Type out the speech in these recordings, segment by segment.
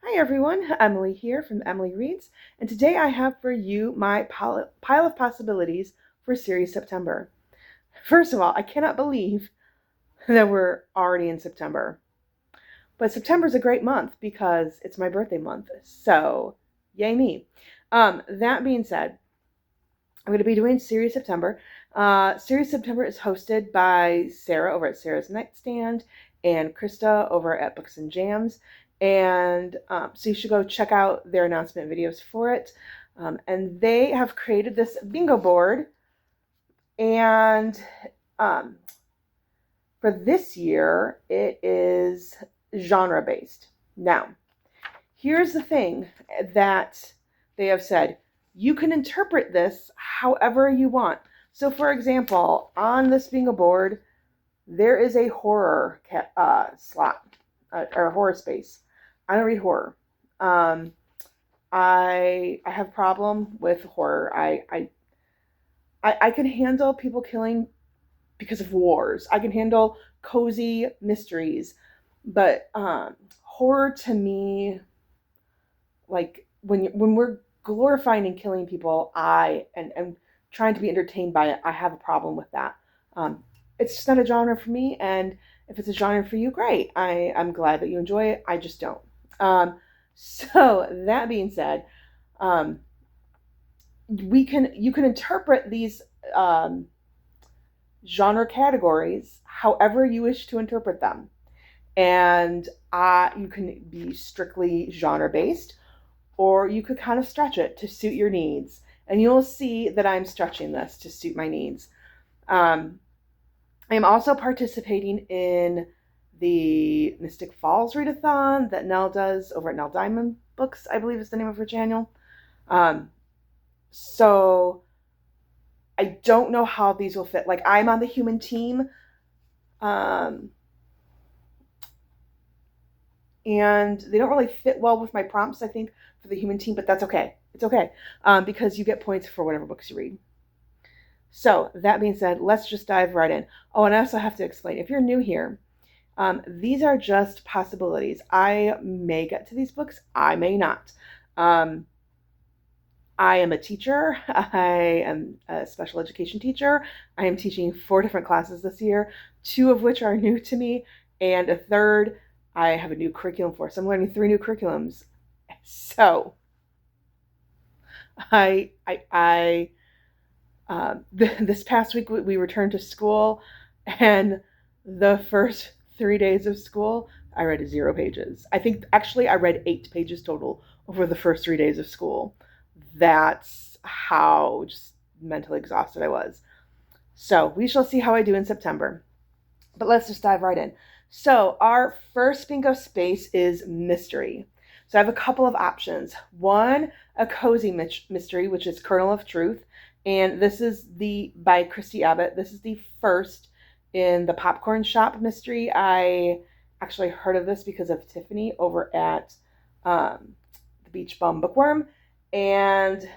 Hi everyone, Emily here from Emily Reads, and today I have for you my pile of possibilities for series September. First of all, I cannot believe that we're already in September. But September is a great month because it's my birthday month, so yay me. That being said, I'm going to be doing Series September. Series September is hosted by Sarah over at Sarah's Nightstand and Krista over at Books and Jams. And so you should go check out their announcement videos for it. And they have created this bingo board. And for this year, it is genre based. Now, here's the thing that they have said. You can interpret this however you want. So, for example, on this bingo board, there is a horror slot or a horror space. I don't read horror. I have a problem with horror. I can handle people killing because of wars. I can handle cozy mysteries, but horror to me, like when we're glorifying and killing people, and trying to be entertained by it, I have a problem with that. It's just not a genre for me, and if it's a genre for you, great. I'm glad that you enjoy it. I just don't. So that being said, um, you can interpret these genre categories however you wish to interpret them, and you can be strictly genre based, or you could kind of stretch it to suit your needs. And you'll see that I'm stretching this to suit my needs. I am also participating in the Mystic Falls Readathon that Nel does over at Nel Diamond Books, I believe is the name of her channel. So I don't know how these will fit. Like, I'm on the human team. And they don't really fit well with my prompts, I think, for the human team, but that's okay. It's okay, because you get points for whatever books you read. So that being said, let's just dive right in. Oh, and I also have to explain, if you're new here, these are just possibilities. I may get to these books, I may not. I am a teacher. I am a special education teacher. I am teaching 4 different classes this year, 2 of which are new to me, and a third I have a new curriculum for. So I'm learning 3 new curriculums. So this past week we returned to school, and the first 3 days of school I read 0 pages. I think actually I read 8 pages total over the first 3 days of school. That's how just mentally exhausted I was. So we shall see how I do in September. But let's just dive right in. So our first bingo space is mystery. So I have a couple of options. One, a cozy mystery, which is Kernel of Truth. And this is by Christy Abbott. This is the first in the Popcorn Shop mystery. I actually heard of this because of Tiffany over at the Beach Bum Bookworm. And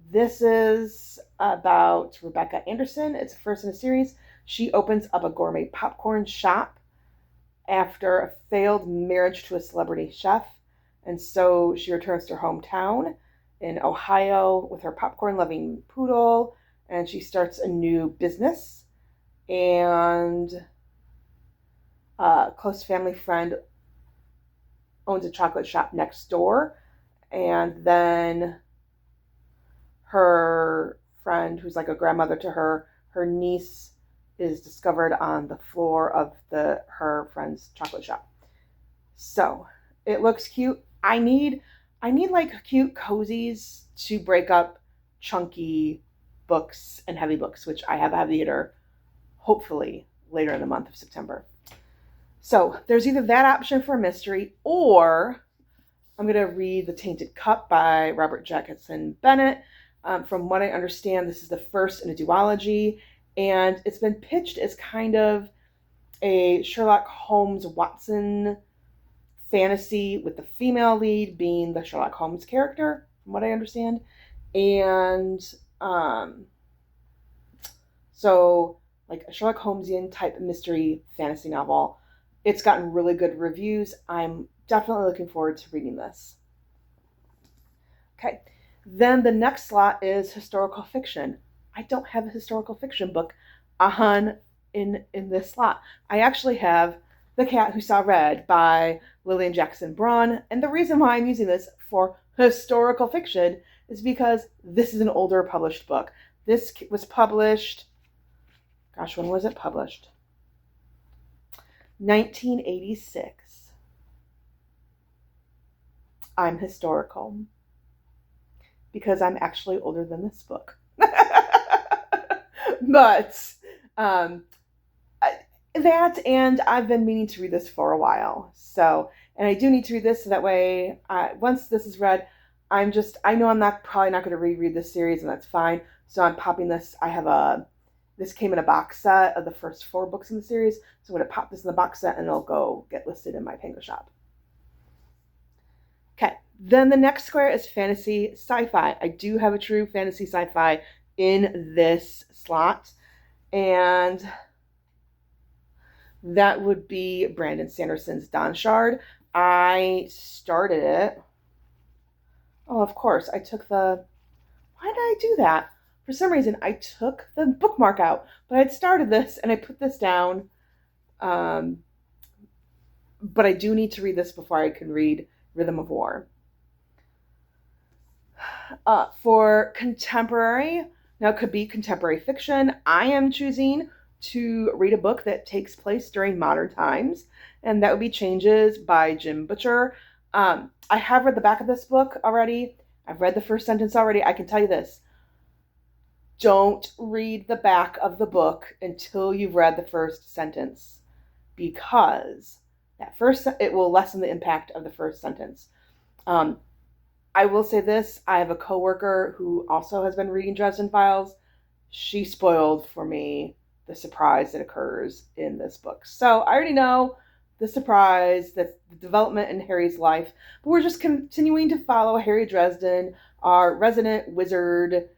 this is about Rebecca Anderson. It's first in a series. She opens up a gourmet popcorn shop after a failed marriage to a celebrity chef. And so she returns to her hometown in Ohio with her popcorn-loving poodle, and she starts a new business. And a close family friend owns a chocolate shop next door. And then her friend, who's like a grandmother to her, her niece is discovered on the floor of her friend's chocolate shop. So it looks cute. I need like cute cozies to break up chunky books and heavy books, which I have a heavy hitter, hopefully later in the month of September. So there's either that option for a mystery, or I'm going to read The Tainted Cup by Robert Jackson Bennett. From what I understand, this is the first in a duology, and it's been pitched as kind of a Sherlock Holmes Watson fantasy, with the female lead being the Sherlock Holmes character, from what I understand. And so like a Sherlock Holmesian type mystery fantasy novel. It's gotten really good reviews. I'm definitely looking forward to reading this. Okay, then the next slot is historical fiction. I don't have a historical fiction book on in this slot. I actually have The Cat Who Saw Red by Lillian Jackson Braun, and the reason why I'm using this for historical fiction is because this is an older published book. This was published, gosh, when was it published? 1986. I'm historical because I'm actually older than this book. But that, and I've been meaning to read this for a while. So, and I do need to read this so that way, once this is read, I know I'm probably not going to reread this series, and that's fine. So I'm popping this. This came in a box set of the first 4 books in the series. So I'm going to pop this in the box set, and it'll go get listed in my Pango shop. Okay, then the next square is fantasy sci-fi. I do have a true fantasy sci-fi in this slot, and that would be Brandon Sanderson's Dawn Shard. I started it. Oh, of course, why did I do that? For some reason, I took the bookmark out, but I'd started this and I put this down. But I do need to read this before I can read Rhythm of War. For contemporary, now it could be contemporary fiction. I am choosing to read a book that takes place during modern times, and that would be Changes by Jim Butcher. I have read the back of this book already. I've read the first sentence already. I can tell you this. Don't read the back of the book until you've read the first sentence, because it will lessen the impact of the first sentence. I will say this. I have a coworker who also has been reading Dresden Files. She spoiled for me the surprise that occurs in this book. So I already know the surprise, the development in Harry's life, but we're just continuing to follow Harry Dresden, our resident wizard,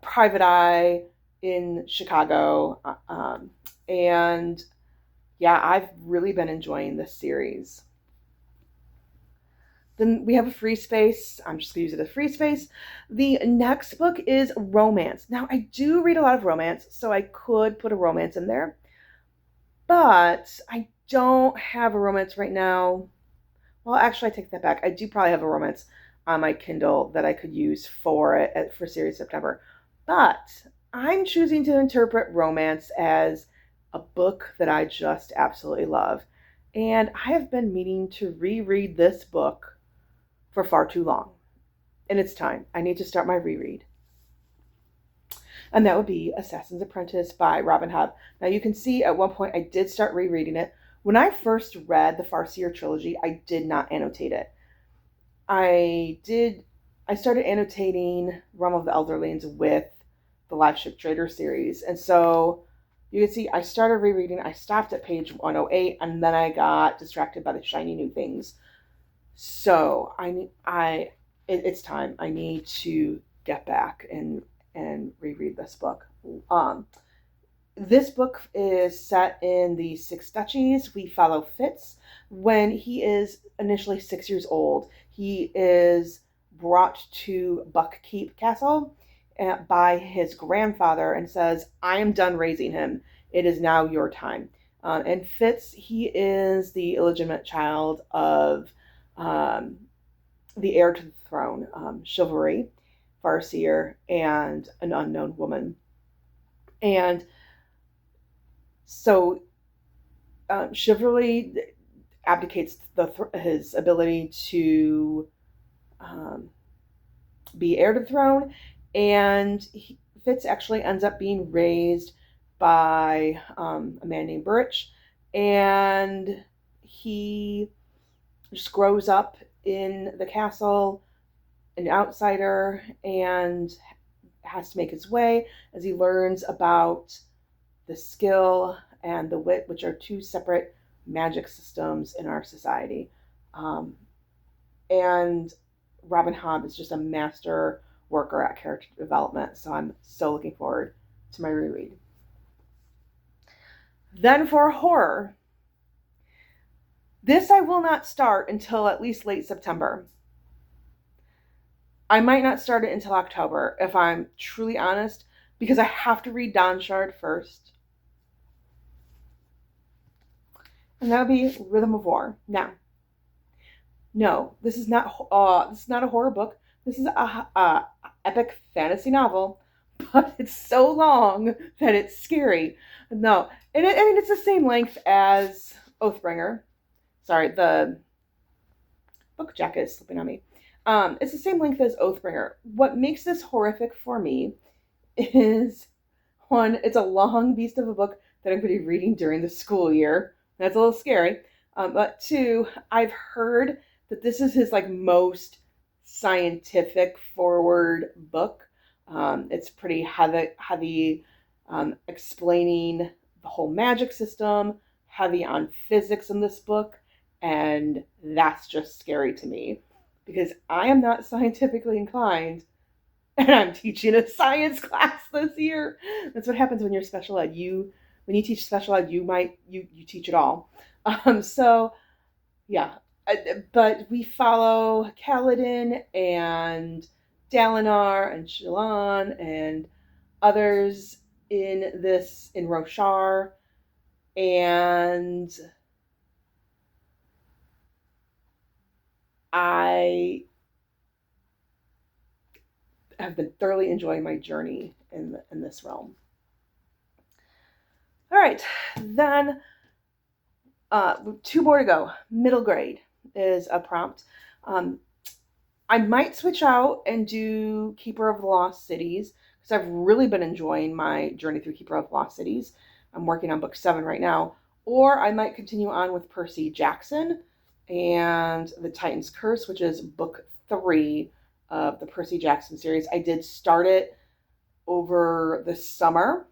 private eye in Chicago. And yeah, I've really been enjoying this series. Then we have a free space. I'm just going to use it as free space. The next book is romance. Now, I do read a lot of romance, so I could put a romance in there. But I don't have a romance right now. Well, actually, I take that back. I do probably have a romance on my Kindle that I could use for Series September. But I'm choosing to interpret romance as a book that I just absolutely love. And I have been meaning to reread this book for far too long. And it's time. I need to start my reread. And that would be Assassin's Apprentice by Robin Hobb. Now you can see at one point I did start rereading it. When I first read the Farseer trilogy, I did not annotate it. I started annotating Realm of the Elderlings with the Live Ship Trader series. And so you can see I started rereading. I stopped at page 108, and then I got distracted by the shiny new things. So it's time. I need to get back and reread this book. This book is set in the Six Duchies. We follow Fitz when he is initially 6 years old. He is brought to Buckkeep Castle by his grandfather and says, I am done raising him. It is now your time. And Fitz, he is the illegitimate child of the heir to the throne, Chivalry, Farseer, and an unknown woman. And so Chivalry abdicates his ability to be heir to the throne, and Fitz actually ends up being raised by a man named Burrich, and he just grows up in the castle, an outsider, and has to make his way as he learns about the skill and the wit, which are two separate magic systems in our society. And Robin Hobb is just a master worker at character development, so I'm so looking forward to my reread. Then for horror, This I will not start until at least late September. I might not start it until October, if I'm truly honest, because I have to read Dawn Shard first. And that'll be Rhythm of War. Now, no, this is not a horror book. This is a epic fantasy novel, but it's so long that it's scary. No, and I mean it's the same length as Oathbringer. Sorry, the book jacket is slipping on me. It's the same length as Oathbringer. What makes this horrific for me is, one, it's a long beast of a book that I'm going to be reading during the school year. That's a little scary. But two, I've heard that this is his most scientific forward book. It's pretty heavy explaining the whole magic system, heavy on physics in this book, and that's just scary to me because I am not scientifically inclined and I'm teaching a science class this year. That's what happens when you're special ed. When you teach special ed, you teach it all. So yeah, but we follow Kaladin and Dalinar and Shallan and others in Roshar, and I have been thoroughly enjoying my journey in this realm. All right, then 2 more to go. Middle grade is a prompt. I might switch out and do Keeper of the Lost Cities because I've really been enjoying my journey through Keeper of the Lost Cities. I'm working on book 7 right now. Or I might continue on with Percy Jackson and The Titan's Curse, which is book 3 of the Percy Jackson series. I did start it over the summer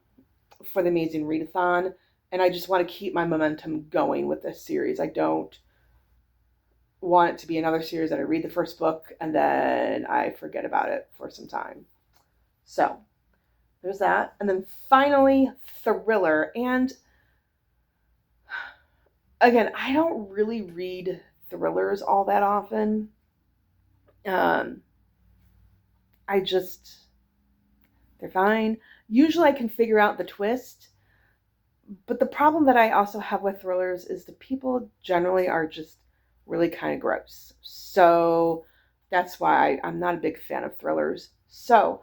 for the Amazing Readathon, and I just want to keep my momentum going with this series. I don't want it to be another series that I read the first book and then I forget about it for some time. So there's that. And then finally, thriller. And again, I don't really read thrillers all that often. They're fine. Usually I can figure out the twist. But the problem that I also have with thrillers is the people generally are just really kind of gross. So that's why I'm not a big fan of thrillers. So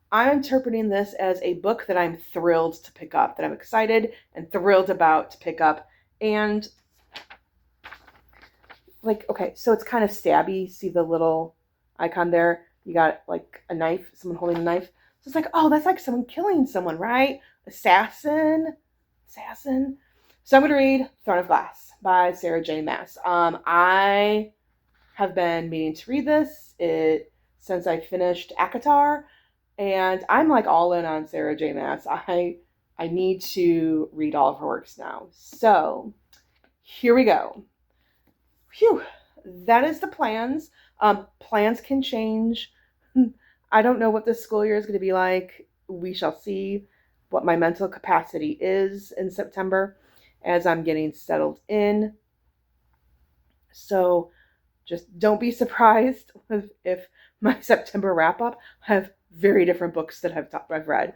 I'm interpreting this as a book that I'm thrilled to pick up, that I'm excited and thrilled about to pick up. And okay, so it's kind of stabby. See the little icon there? You got a knife, someone holding a knife. So it's oh, that's like someone killing someone, right? Assassin. So I'm going to read Throne of Glass by Sarah J. Maas. I have been meaning to read this since I finished ACOTAR, and I'm all in on Sarah J. Maas. I need to read all of her works now. So here we go. Phew, that is the plans. Plans can change. I don't know what this school year is going to be like. We shall see what my mental capacity is in September as I'm getting settled in. So just don't be surprised if my September wrap up have very different books that I've read.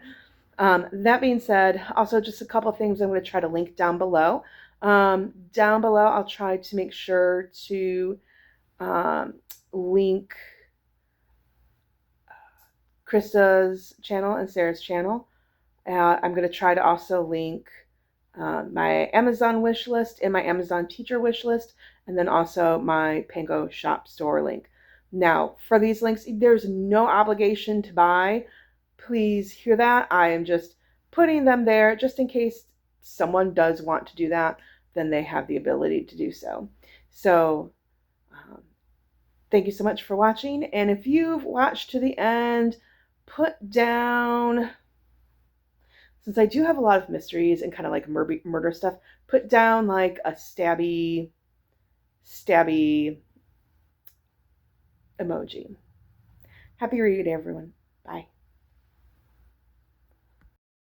That being said, also just a couple of things I'm going to try to link down below. Down below, I'll try to make sure to link Krista's channel and Sarah's channel. I'm going to try to also link my Amazon wish list and my Amazon teacher wish list, and then also my Pango shop store link. Now, for these links, there's no obligation to buy. Please hear that. I am just putting them there just in case someone does want to do that, then they have the ability to do so. So thank you so much for watching. And if you've watched to the end, put down, since I do have a lot of mysteries and kind of murder stuff, put down a stabby emoji. Happy reading, everyone. Bye.